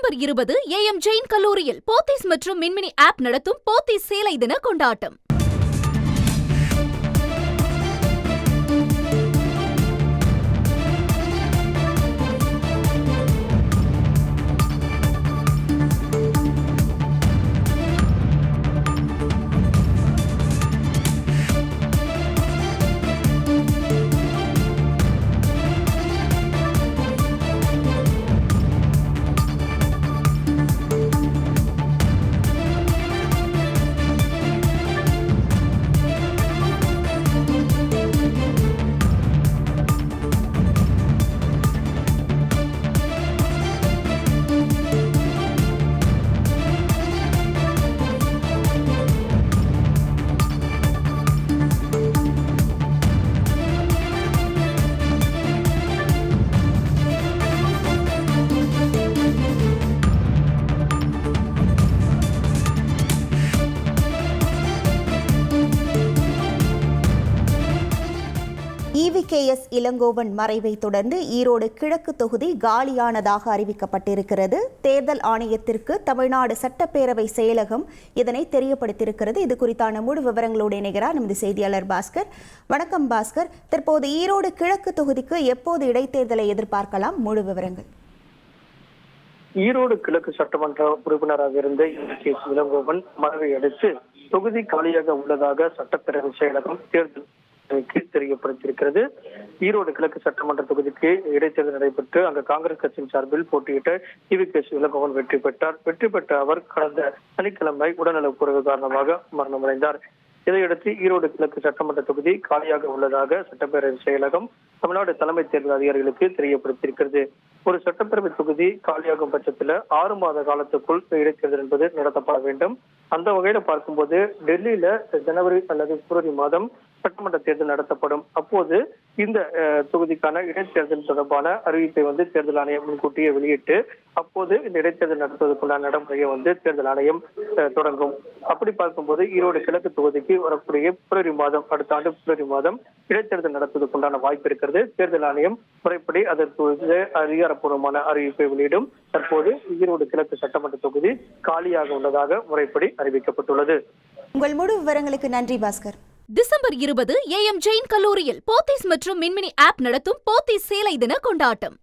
December 20 AM Jain கல்லூரியில் போத்தீஸ் மற்றும் மின்மினி app நடத்தும் போத்தீஸ் சேலை தின கொண்டாட்டம். EVKS இளங்கோவன் மறைவை தொடர்ந்து ஈரோடு கிழக்கு தொகுதி காலியானதாக அறிவிக்கப்பட்டிருக்கிறது. தேர்தல் ஆணையத்திற்கு தமிழ்நாடு சட்டப்பேரவை செயலகம் இதனை தெரியப்படுத்தியிருக்கிறது. இது குறித்தான முழு விவரங்களோடு இணைகிறார் நமது செய்தியாளர் பாஸ்கர். வணக்கம் பாஸ்கர். தற்போது ஈரோடு கிழக்கு தொகுதிக்கு எப்போது இடைத்தேர்தலை எதிர்பார்க்கலாம்? முழு விவரங்கள். ஈரோடு கிழக்கு சட்டமன்ற உறுப்பினராக இருந்த EVKS இளங்கோவன் மறைவை அடுத்து தொகுதி காலியாக உள்ளதாக சட்டப்பேரவை செயலகம் தேர்தல் தெரியப்படுத்தியிருக்கிறது. ஈரோடு கிழக்கு சட்டமன்ற தொகுதிக்கு இடைத்தேர்தல் நடைபெற்று அங்கு காங்கிரஸ் கட்சியின் சார்பில் போட்டியிட்ட EVKS இளங்கோவன் வெற்றி பெற்றார். வெற்றி பெற்ற அவர் கடந்த சனிக்கிழமை உடல்நலக்குறைவு காரணமாக மரணமடைந்தார். இதையடுத்து ஈரோடு கிழக்கு சட்டமன்ற தொகுதி காலியாக உள்ளதாக சட்டப்பேரவை செயலகம் தமிழ்நாடு தலைமை தேர்தல் அதிகாரிகளுக்கு தெரியப்படுத்தியிருக்கிறது. ஒரு சட்டப்பேரவை தொகுதி காலியாகும் பட்சத்தில் 6 மாத காலத்துக்குள் இடைத்தேர்தல் என்பது நடத்தப்பட வேண்டும். அந்த வகையில பார்க்கும்போது டெல்லியில ஜனவரி அல்லது பிப்ரவரி மாதம் சட்டமன்ற தேர்தல் நடத்தப்படும். அப்போது இந்த தொகுதிக்கான இடைத்தேர்தல் தொடர்பான அறிவிப்பை தேர்தல் ஆணையம் முன்கூட்டியே வெளியிட்டு அப்போது இந்த இடைத்தேர்தல் நடத்துவதற்குண்டான நடைமுறையை தேர்தல் ஆணையம் தொடங்கும். அப்படி பார்க்கும்போது ஈரோடு கிழக்கு தொகுதிக்கு வரக்கூடிய பிப்ரவரி மாதம், அடுத்த ஆண்டு பிப்ரவரி மாதம் இடைத்தேர்தல் நடத்துவதற்குண்டான வாய்ப்பு இருக்கிறது. தேர்தல் ஆணையம் முறைப்படி அதற்கு அதிகாரப்பூர்வமான அறிவிப்பை வெளியிடும். தற்போது ஈரோடு கிழக்கு சட்டமன்ற தொகுதி காலியாக உள்ளதாக முறைப்படி அறிவிக்கப்பட்டுள்ளது. உங்கள் முழு விவரங்களுக்கு நன்றி பாஸ்கர். டிசம்பர் 20 AM ஜெயின் கல்லூரியில் போத்தீஸ் மற்றும் மின்மினி ஆப் நடத்தும் போத்தீஸ் சேலை தின கொண்டாட்டம்.